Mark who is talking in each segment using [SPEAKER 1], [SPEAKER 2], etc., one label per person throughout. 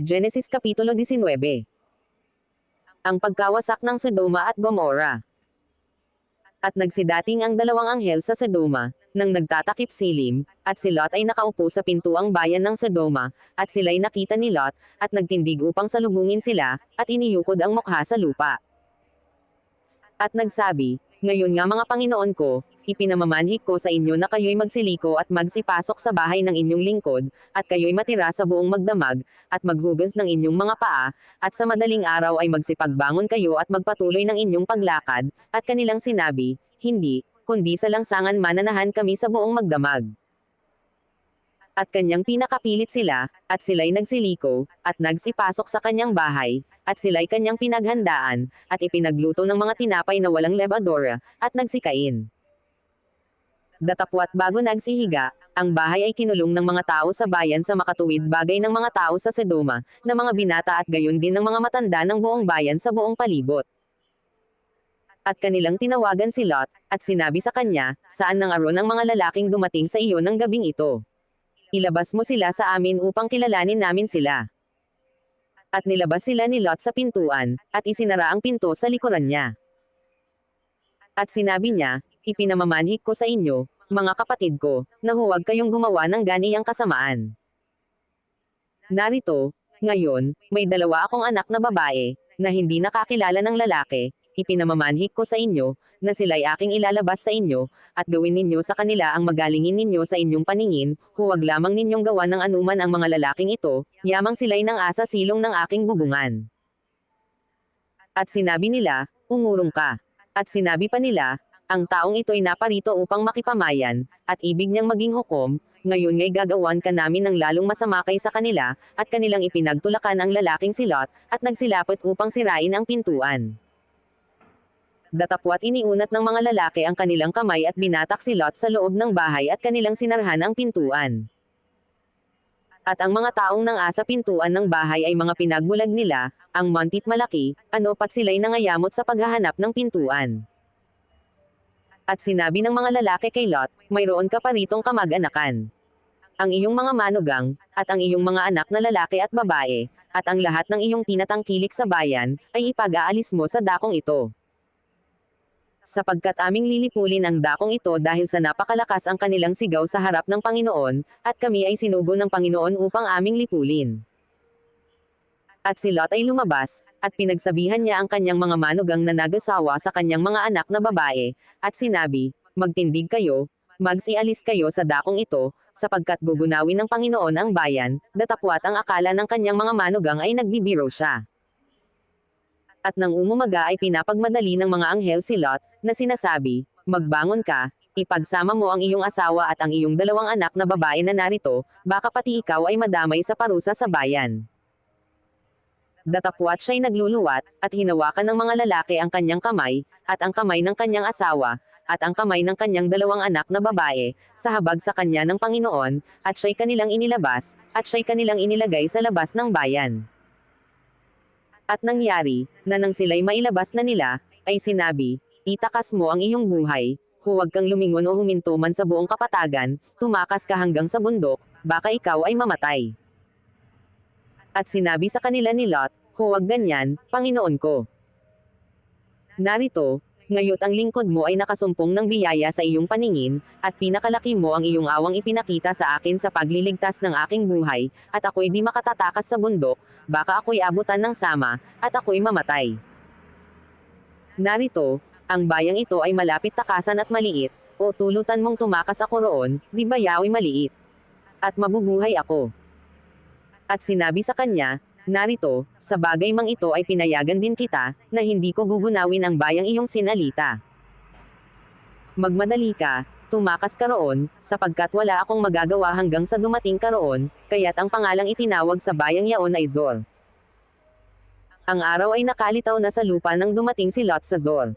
[SPEAKER 1] Genesis Kapitulo 19. Ang pagkawasak ng Sodoma at Gomorrah. At nagsidating ang dalawang anghel sa Sodoma, nang nagtatakip silim, at si Lot ay nakaupo sa pintuang bayan ng Sodoma, at sila'y nakita ni Lot, at nagtindig upang salubungin sila, at iniyukod ang mukha sa lupa. At nagsabi, "Ngayon nga mga Panginoon ko, ipinamamanhik ko sa inyo na kayo'y magsiliko at magsipasok sa bahay ng inyong lingkod, at kayo'y matira sa buong magdamag, at maghugas ng inyong mga paa, at sa madaling araw ay magsipagbangon kayo at magpatuloy ng inyong paglakad." At kanilang sinabi, "Hindi, kundi sa langsangan mananahan kami sa buong magdamag." At kanyang pinakapilit sila, at sila'y nagsiliko, at nagsipasok sa kanyang bahay, at sila'y kanyang pinaghandaan, at ipinagluto ng mga tinapay na walang lebadora, at nagsikain. Datapwat bago nagsihiga, ang bahay ay kinulong ng mga tao sa bayan sa makatuwid bagay ng mga tao sa Sodoma, na mga binata at gayon din ng mga matanda ng buong bayan sa buong palibot. At kanilang tinawagan si Lot, at sinabi sa kanya, "Saan nang aron ang mga lalaking dumating sa iyo ng gabing ito? Ilabas mo sila sa amin upang kilalanin namin sila." At nilabas sila ni Lot sa pintuan, at isinara ang pinto sa likuran niya. At sinabi niya, "Ipinamamanhik ko sa inyo, mga kapatid ko, na huwag kayong gumawa ng ganiyang kasamaan. Narito, ngayon, may dalawa akong anak na babae, na hindi nakakilala ng lalaki. Ipinamamanhik ko sa inyo, na sila'y aking ilalabas sa inyo, at gawin ninyo sa kanila ang magalingin ninyo sa inyong paningin, huwag lamang ninyong gawa ng anuman ang mga lalaking ito, yamang sila'y nang asa silong ng aking bubungan." At sinabi nila, "Umurong ka." At sinabi pa nila, "Ang taong ito'y naparito upang makipamayan, at ibig niyang maging hukom, ngayon nga'y gagawan ka namin ng lalong masama kaysa kanila." At kanilang ipinagtulakan ang lalaking si Lot, at nagsilapot upang sirain ang pintuan. Datapwat iniunat ng mga lalaki ang kanilang kamay at binatak si Lot sa loob ng bahay at kanilang sinarhan ang pintuan. At ang mga taong nang asa pintuan ng bahay ay mga pinagbulag nila, ang mantit malaki, ano pat sila'y nangayamot sa paghahanap ng pintuan. At sinabi ng mga lalaki kay Lot, "Mayroon ka pa ritong kamag-anakan. Ang iyong mga manugang, at ang iyong mga anak na lalaki at babae, at ang lahat ng iyong tinatangkilik sa bayan, ay ipag-aalis mo sa dakong ito. Sapagkat aming lilipulin ang dakong ito dahil sa napakalakas ang kanilang sigaw sa harap ng Panginoon, at kami ay sinugo ng Panginoon upang aming lipulin." At si Lot ay lumabas, at pinagsabihan niya ang kanyang mga manugang na nag-asawa sa kanyang mga anak na babae, at sinabi, "Magtindig kayo, magsialis kayo sa dakong ito, sapagkat gugunawin ng Panginoon ang bayan." Datapwat ang akala ng kanyang mga manugang ay nagbibiro siya. At nang umumaga ay pinapagmadali ng mga anghel si Lot, na sinasabi, "Magbangon ka, ipagsama mo ang iyong asawa at ang iyong dalawang anak na babae na narito, baka pati ikaw ay madamay sa parusa sa bayan." Datapwat siya'y nagluluwat, at hinawakan ng mga lalaki ang kanyang kamay, at ang kamay ng kanyang asawa, at ang kamay ng kanyang dalawang anak na babae, sa habag sa kanya ng Panginoon, at siya'y kanilang inilabas, at siya'y kanilang inilagay sa labas ng bayan. At nangyari, na nang sila'y mailabas na nila, ay sinabi, "Itakas mo ang iyong buhay, huwag kang lumingon o huminto man sa buong kapatagan, tumakas ka hanggang sa bundok, baka ikaw ay mamatay." At sinabi sa kanila ni Lot, "Huwag ganyan, Panginoon ko. Narito, ngayot ang lingkod mo ay nakasumpong ng biyaya sa iyong paningin, at pinakalaki mo ang iyong awang ipinakita sa akin sa pagliligtas ng aking buhay, at ako'y di makatatakas sa bundok, baka ako'y abutan ng sama, at ako'y mamatay. Narito, ang bayang ito ay malapit takasan at maliit, o tulutan mong tumakas ako roon, di ba yao'y maliit? At mabubuhay ako." At sinabi sa kanya, "Narito, sa bagay mang ito ay pinayagan din kita, na hindi ko gugunawin ang bayang iyong sinalita. Magmadali ka, tumakas ka roon, sapagkat wala akong magagawa hanggang sa dumating ka roon." Kaya't ang pangalang itinawag sa bayang yaon ay Zor. Ang araw ay nakalitaw na sa lupa nang dumating si Lot sa Zor.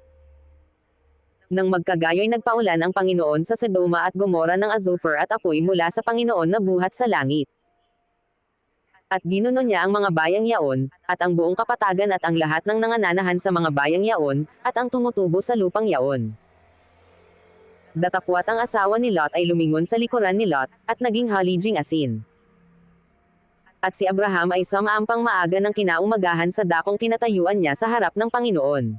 [SPEAKER 1] Nang magkagayo'y nagpaulan ang Panginoon sa Sodoma at Gomorrah ng azufre at apoy mula sa Panginoon na buhat sa langit. At ginuno niya ang mga bayang yaon, at ang buong kapatagan at ang lahat ng nangananahan sa mga bayang yaon, at ang tumutubo sa lupang yaon. Datapwat ang asawa ni Lot ay lumingon sa likuran ni Lot, at naging halijing asin. At si Abraham ay sumaampang maaga ng kinaumagahan sa dakong kinatayuan niya sa harap ng Panginoon.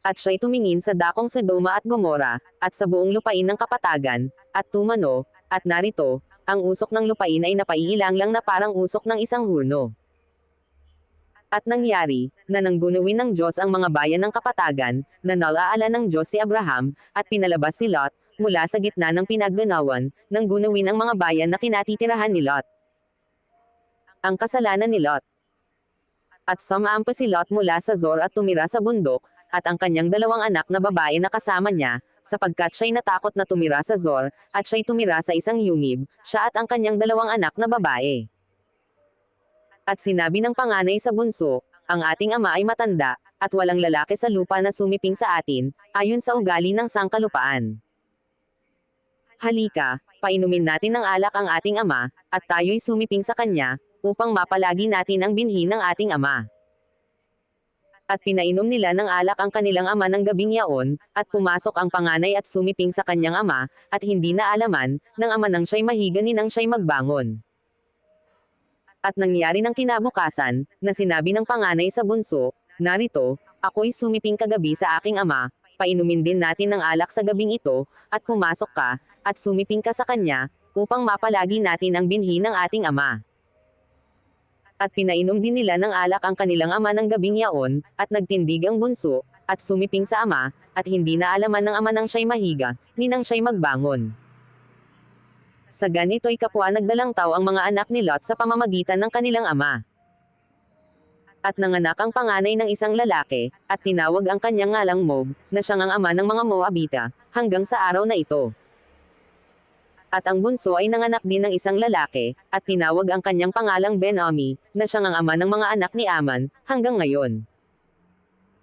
[SPEAKER 1] At siya'y tumingin sa dakong Sodoma at Gomora, at sa buong lupain ng kapatagan, at tumano, at narito, ang usok ng lupain ay napaiilang lang na parang usok ng isang hurno. At nangyari, na nanggunawin ng Diyos ang mga bayan ng kapatagan, na nalaala ng Diyos si Abraham, at pinalabas si Lot, mula sa gitna ng pinagganawan, nang gunawin ang mga bayan na kinatitirahan ni Lot. Ang kasalanan ni Lot. At sumaampa si Lot mula sa Zor at tumira sa bundok, at ang kanyang dalawang anak na babae na kasama niya, sapagkat siya'y natakot na tumira sa Zor, at siya'y tumira sa isang yungib, siya at ang kanyang dalawang anak na babae. At sinabi ng panganay sa bunso, ang ating ama ay matanda, at walang lalaki sa lupa na sumiping sa atin, ayon sa ugali ng sangkalupaan. Halika, painumin natin ng alak ang ating ama, at tayo'y sumiping sa kanya, upang mapalagi natin ang binhi ng ating ama. At pinainom nila ng alak ang kanilang ama ng gabing yaon, at pumasok ang panganay at sumiping sa kanyang ama, at hindi na alaman, ng ama nang siya'y mahiga ni nang siya'y magbangon. At nangyari ng kinabukasan, na sinabi ng panganay sa bunso, narito, ako'y sumiping kagabi sa aking ama, painumin din natin ng alak sa gabing ito, at pumasok ka, at sumiping ka sa kanya, upang mapalagi natin ang binhi ng ating ama. At pinainom din nila ng alak ang kanilang ama ng gabing yaon, at nagtindig ang bunso, at sumiping sa ama, at hindi na alaman ng ama nang siya'y mahiga, ni nang siya'y magbangon. Sa ganito'y kapwa nagdalang tao ang mga anak ni Lot sa pamamagitan ng kanilang ama. At nanganak ang panganay ng isang lalaki, at tinawag ang kanyang ngalang Moab, na siyang ang ama ng mga Moabita, hanggang sa araw na ito. At ang bunso ay nanganak din ng isang lalaki, at tinawag ang kanyang pangalang Ben-Ami, na siyang ang ama ng mga anak ni Aman, hanggang ngayon.